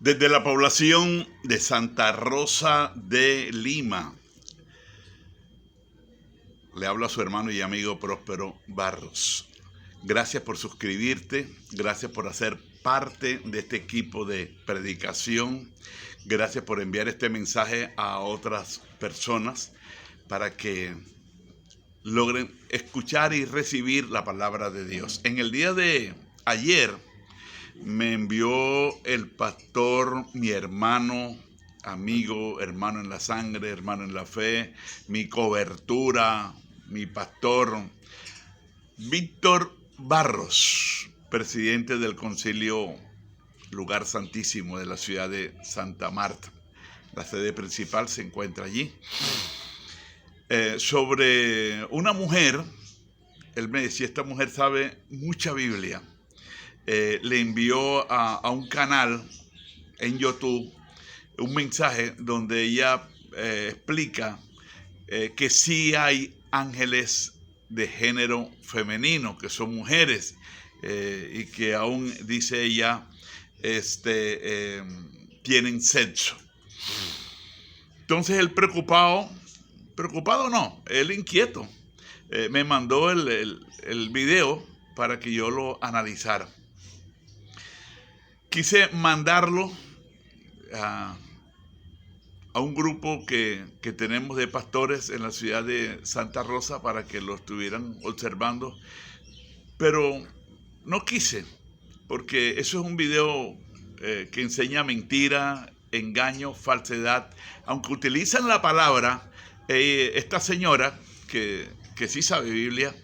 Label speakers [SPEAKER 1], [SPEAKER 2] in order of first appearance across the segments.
[SPEAKER 1] Desde la población de Santa Rosa de Lima, le habla a su hermano y amigo Próspero Barros. Gracias por suscribirte, gracias por hacer parte de este equipo de predicación, gracias por enviar este mensaje a otras personas para que logren escuchar y recibir la palabra de Dios. En el día de ayer me envió el pastor, mi hermano, amigo, hermano en la sangre, hermano en la fe, mi cobertura, mi pastor, Víctor Barros, presidente del Concilio Lugar Santísimo de la ciudad de Santa Marta. La sede principal se encuentra allí. Sobre una mujer, él me decía, esta mujer sabe mucha Biblia. Le envió a un canal en YouTube un mensaje donde ella explica que sí hay ángeles de género femenino, que son mujeres, y que aún, dice ella, tienen sexo. Entonces él preocupado no, él inquieto, me mandó el video para que yo lo analizara. Quise mandarlo a un grupo que tenemos de pastores en la ciudad de Santa Rosa para que lo estuvieran observando, pero no quise, porque eso es un video que enseña mentira, engaño, falsedad. Aunque utilizan la palabra, esta señora, que sí sabe Biblia,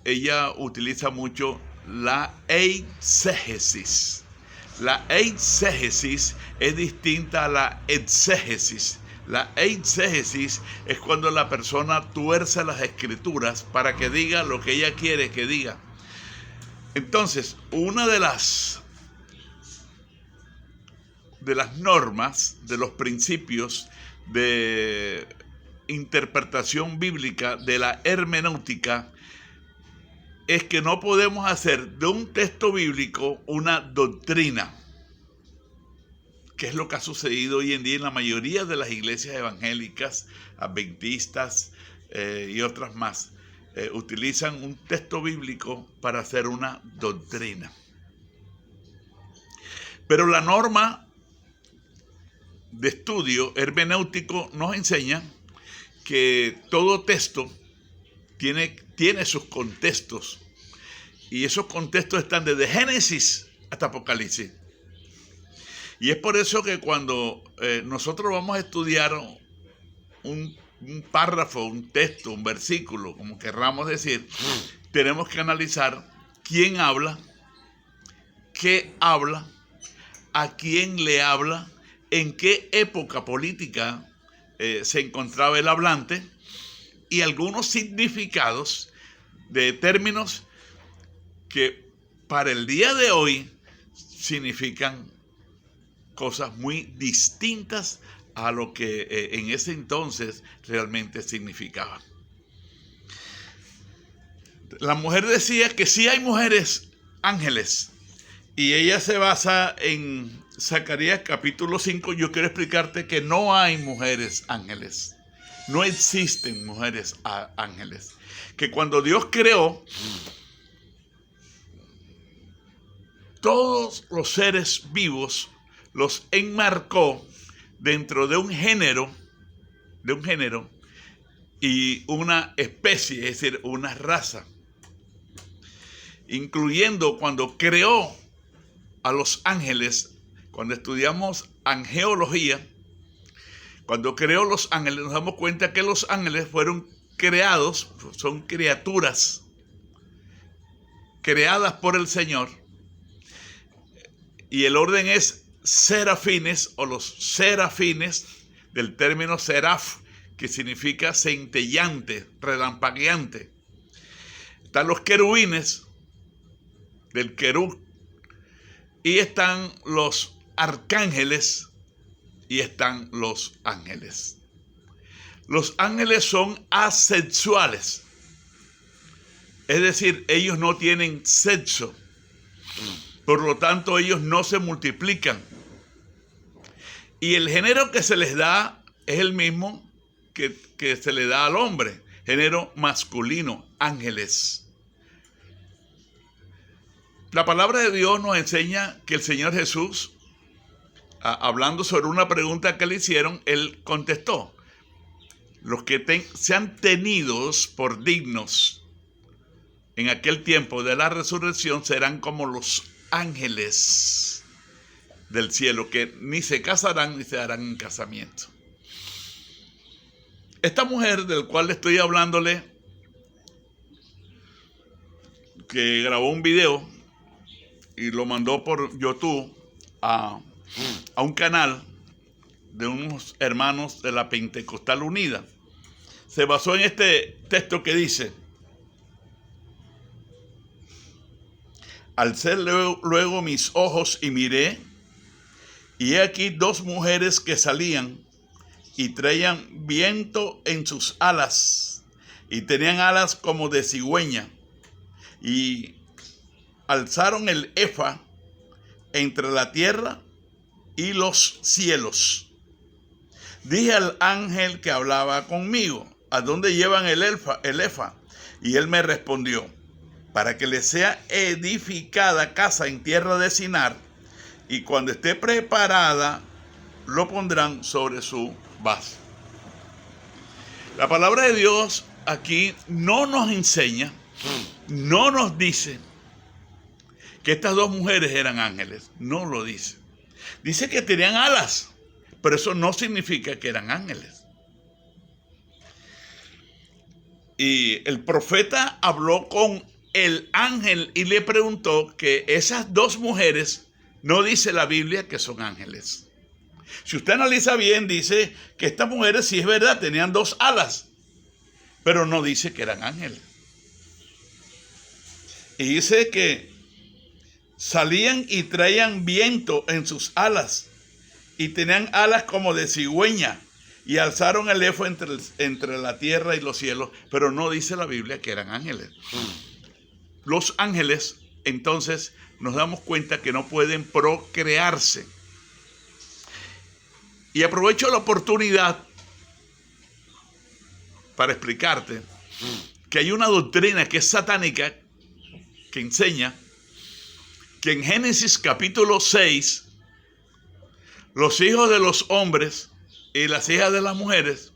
[SPEAKER 1] ella utiliza mucho la eisegesis. La eisegesis es distinta a la exégesis. La eisegesis es cuando la persona tuerce las escrituras para que diga lo que ella quiere que diga. Entonces, una de las normas, de los principios de interpretación bíblica de la hermenéutica, es que no podemos hacer de un texto bíblico una doctrina, que es lo que ha sucedido hoy en día en la mayoría de las iglesias evangélicas, adventistas y otras más. Utilizan un texto bíblico para hacer una doctrina. Pero la norma de estudio hermenéutico nos enseña que todo texto tiene sus contextos, y esos contextos están desde Génesis hasta Apocalipsis. Y es por eso que cuando nosotros vamos a estudiar un párrafo, un texto, un versículo, como querramos decir, tenemos que analizar quién habla, qué habla, a quién le habla, en qué época política se encontraba el hablante, y algunos significados de términos que para el día de hoy significan cosas muy distintas a lo que en ese entonces realmente significaba. La mujer decía que sí hay mujeres ángeles, y ella se basa en Zacarías capítulo 5. Yo quiero explicarte que no hay mujeres ángeles. No existen mujeres ángeles. Que cuando Dios creó todos los seres vivos, los enmarcó dentro de un género y una especie, es decir, una raza. Incluyendo cuando creó a los ángeles, cuando estudiamos angeología, cuando creó los ángeles, nos damos cuenta que los ángeles fueron creados, son criaturas creadas por el Señor, y el orden es serafines, o los serafines, del término seraf, que significa centellante, relampagueante. Están los querubines, del querub, y están los arcángeles, y están los ángeles. Los ángeles son asexuales, es decir, ellos no tienen sexo, por lo tanto ellos no se multiplican. Y el género que se les da es el mismo que se le da al hombre, género masculino, ángeles. La palabra de Dios nos enseña que el Señor Jesús, hablando sobre una pregunta que le hicieron, Él contestó: los que sean tenidos por dignos en aquel tiempo de la resurrección serán como los ángeles del cielo, que ni se casarán ni se darán en casamiento. Esta mujer del cual estoy hablándole, que grabó un video y lo mandó por YouTube a un canal de unos hermanos de la Pentecostal Unida, se basó en este texto que dice: alcé luego mis ojos y miré, y he aquí dos mujeres que salían y traían viento en sus alas, y tenían alas como de cigüeña, y alzaron el efa entre la tierra y los cielos. Dije al ángel que hablaba conmigo: ¿a dónde llevan el efa? Y él me respondió: para que le sea edificada casa en tierra de Sinar, y cuando esté preparada, lo pondrán sobre su base. La palabra de Dios aquí no nos enseña, no nos dice que estas dos mujeres eran ángeles. No lo dice. Dice que tenían alas, pero eso no significa que eran ángeles. Y el profeta habló con el ángel y le preguntó que esas dos mujeres, no dice la Biblia que son ángeles. Si usted analiza bien, dice que estas mujeres, sí es verdad, tenían dos alas, pero no dice que eran ángeles. Y dice que salían y traían viento en sus alas, y tenían alas como de cigüeña, y alzaron el efa entre la tierra y los cielos, pero no dice la Biblia que eran ángeles. Los ángeles, entonces, nos damos cuenta que no pueden procrearse. Y aprovecho la oportunidad para explicarte que hay una doctrina que es satánica, que enseña que en Génesis capítulo 6, los hijos de los hombres y las hijas de las mujeres,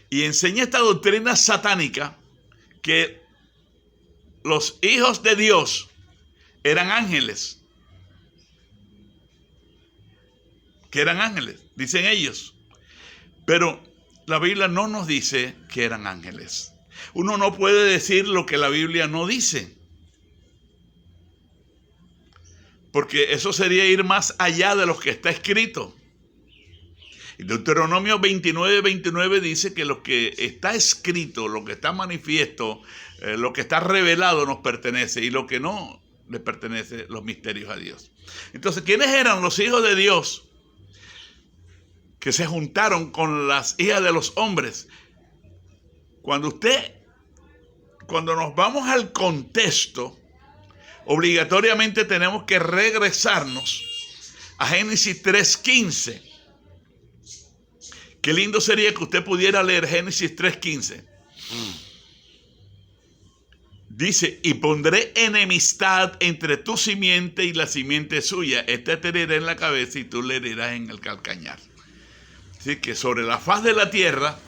[SPEAKER 1] y enseña esta doctrina satánica que los hijos de Dios eran ángeles. Que eran ángeles, dicen ellos. Pero la Biblia no nos dice que eran ángeles. Uno no puede decir lo que la Biblia no dice, porque eso sería ir más allá de lo que está escrito. Y Deuteronomio 29 dice que lo que está escrito, lo que está manifiesto, lo que está revelado nos pertenece, y lo que no le pertenece, los misterios a Dios. Entonces, ¿quiénes eran los hijos de Dios que se juntaron con las hijas de los hombres? Cuando nos vamos al contexto, obligatoriamente tenemos que regresarnos a Génesis 3:15. Qué lindo sería que usted pudiera leer Génesis 3:15. Dice: y pondré enemistad entre tu simiente y la simiente suya. Este te herirá en la cabeza y tú le herirás en el calcañar. Así que sobre la faz de la tierra,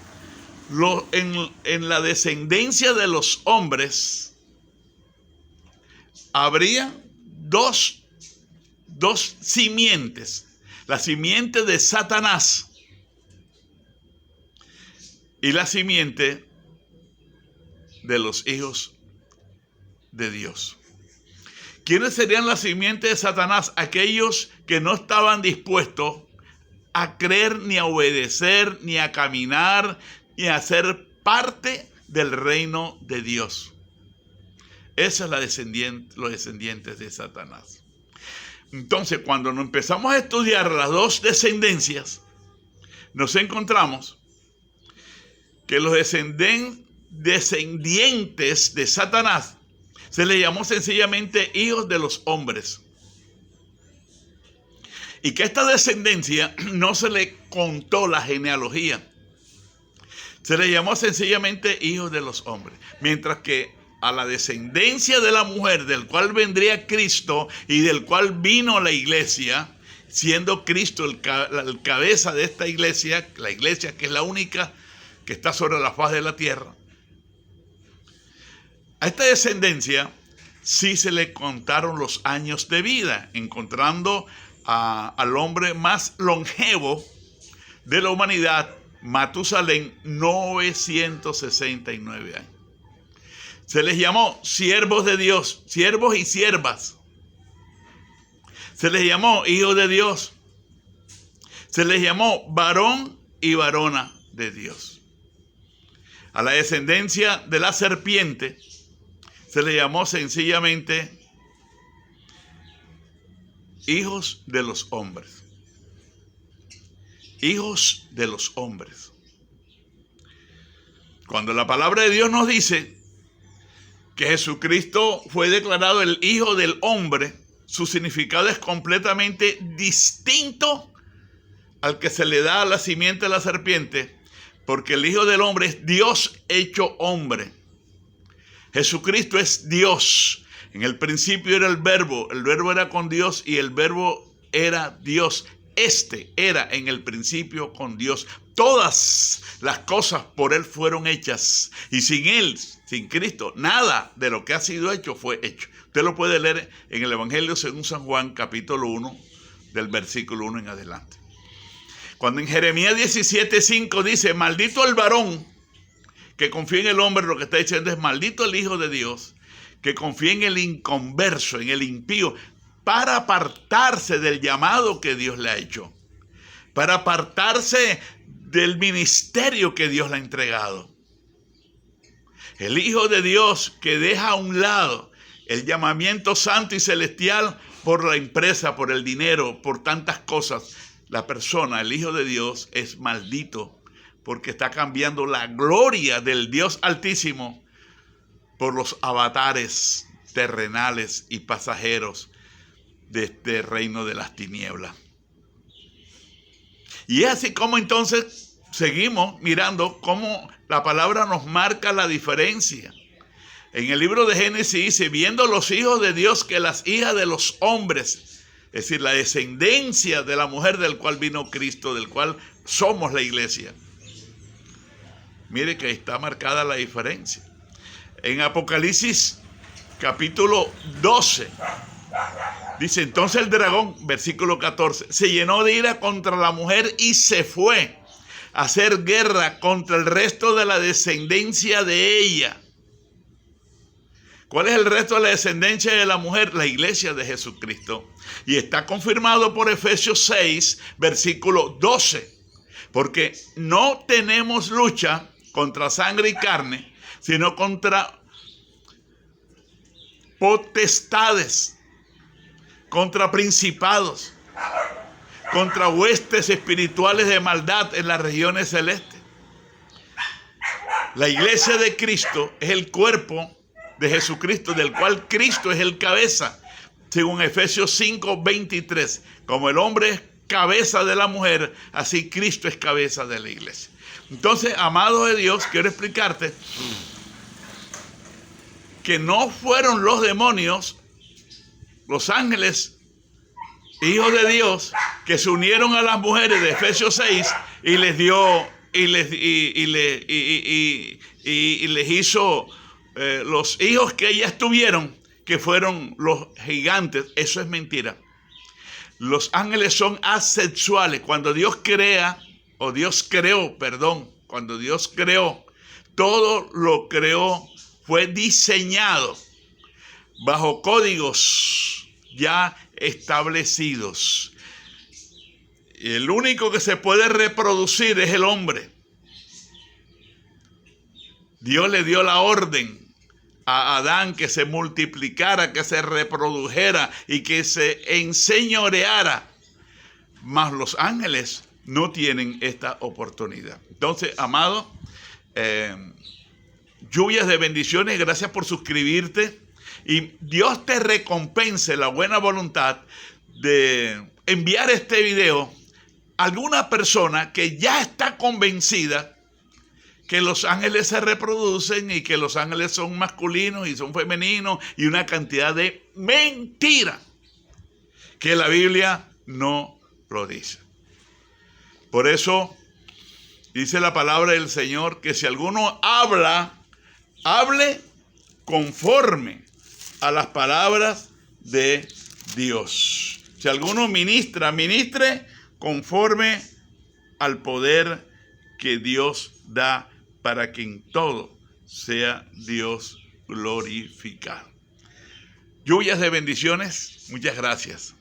[SPEAKER 1] en la descendencia de los hombres, habría dos simientes. La simiente de Satanás y la simiente de los hijos de Dios. ¿Quiénes serían la simiente de Satanás? Aquellos que no estaban dispuestos a creer, ni a obedecer, ni a caminar, ni a ser parte del reino de Dios. Esa es los descendientes de Satanás. Entonces, cuando nos empezamos a estudiar las dos descendencias, nos encontramos que los descendientes de Satanás se les llamó sencillamente hijos de los hombres. Y que esta descendencia no se le contó la genealogía. Se le llamó sencillamente hijos de los hombres. Mientras que a la descendencia de la mujer, del cual vendría Cristo y del cual vino la iglesia, siendo Cristo el cabeza de esta iglesia, la iglesia que es la única que está sobre la faz de la tierra. A esta descendencia sí se le contaron los años de vida, encontrando al hombre más longevo de la humanidad, Matusalén, 969 años. Se les llamó siervos de Dios, siervos y siervas. Se les llamó hijos de Dios. Se les llamó varón y varona de Dios. A la descendencia de la serpiente se le llamó sencillamente hijos de los hombres. Hijos de los hombres. Cuando la palabra de Dios nos dice que Jesucristo fue declarado el Hijo del Hombre, su significado es completamente distinto al que se le da a la simiente de la serpiente, porque el Hijo del Hombre es Dios hecho hombre. Jesucristo es Dios. En el principio era el verbo era con Dios y el verbo era Dios. Este era en el principio con Dios. Todas las cosas por Él fueron hechas. Y sin Él, sin Cristo, nada de lo que ha sido hecho fue hecho. Usted lo puede leer en el Evangelio según San Juan, capítulo 1, del versículo 1 en adelante. Cuando en Jeremías 17:5 dice, maldito el varón que confía en el hombre, lo que está diciendo es maldito el Hijo de Dios, que confía en el inconverso, en el impío, para apartarse del llamado que Dios le ha hecho, para apartarse del ministerio que Dios le ha entregado. El Hijo de Dios que deja a un lado el llamamiento santo y celestial por la empresa, por el dinero, por tantas cosas. La persona, el Hijo de Dios, es maldito porque está cambiando la gloria del Dios Altísimo por los avatares terrenales y pasajeros de este reino de las tinieblas. Y es así como entonces seguimos mirando cómo la palabra nos marca la diferencia. En el libro de Génesis dice, viendo los hijos de Dios que las hijas de los hombres, es decir, la descendencia de la mujer del cual vino Cristo, del cual somos la iglesia. Mire que está marcada la diferencia. En Apocalipsis capítulo 12, dice, entonces el dragón, versículo 14, se llenó de ira contra la mujer y se fue a hacer guerra contra el resto de la descendencia de ella. ¿Cuál es el resto de la descendencia de la mujer? La iglesia de Jesucristo. Y está confirmado por Efesios 6, versículo 12. Porque no tenemos lucha contra sangre y carne, sino contra potestades, contra principados, contra huestes espirituales de maldad en las regiones celestes. La iglesia de Cristo es el cuerpo de Jesucristo, del cual Cristo es el cabeza, según Efesios 5, 23. Como el hombre es cabeza de la mujer, así Cristo es cabeza de la iglesia. Entonces, amado de Dios, quiero explicarte que no fueron los demonios, los ángeles, hijos de Dios, que se unieron a las mujeres de Efesios 6 y les dio y les hizo los hijos que ellas tuvieron, que fueron los gigantes. Eso es mentira. Los ángeles son asexuales. Cuando Dios crea, o Dios creó, perdón, cuando Dios creó, todo lo creó, fue diseñado bajo códigos ya establecidos. Y el único que se puede reproducir es el hombre. Dios le dio la orden a Adán que se multiplicara, que se reprodujera y que se enseñoreara. Mas los ángeles no tienen esta oportunidad. Entonces, amado, lluvias de bendiciones, gracias por suscribirte. Y Dios te recompense la buena voluntad de enviar este video a alguna persona que ya está convencida que los ángeles se reproducen y que los ángeles son masculinos y son femeninos y una cantidad de mentira que la Biblia no lo dice. Por eso dice la palabra del Señor que si alguno hable conforme a las palabras de Dios. Si alguno ministre conforme al poder que Dios da para que en todo sea Dios glorificado. Lluvias de bendiciones. Muchas gracias.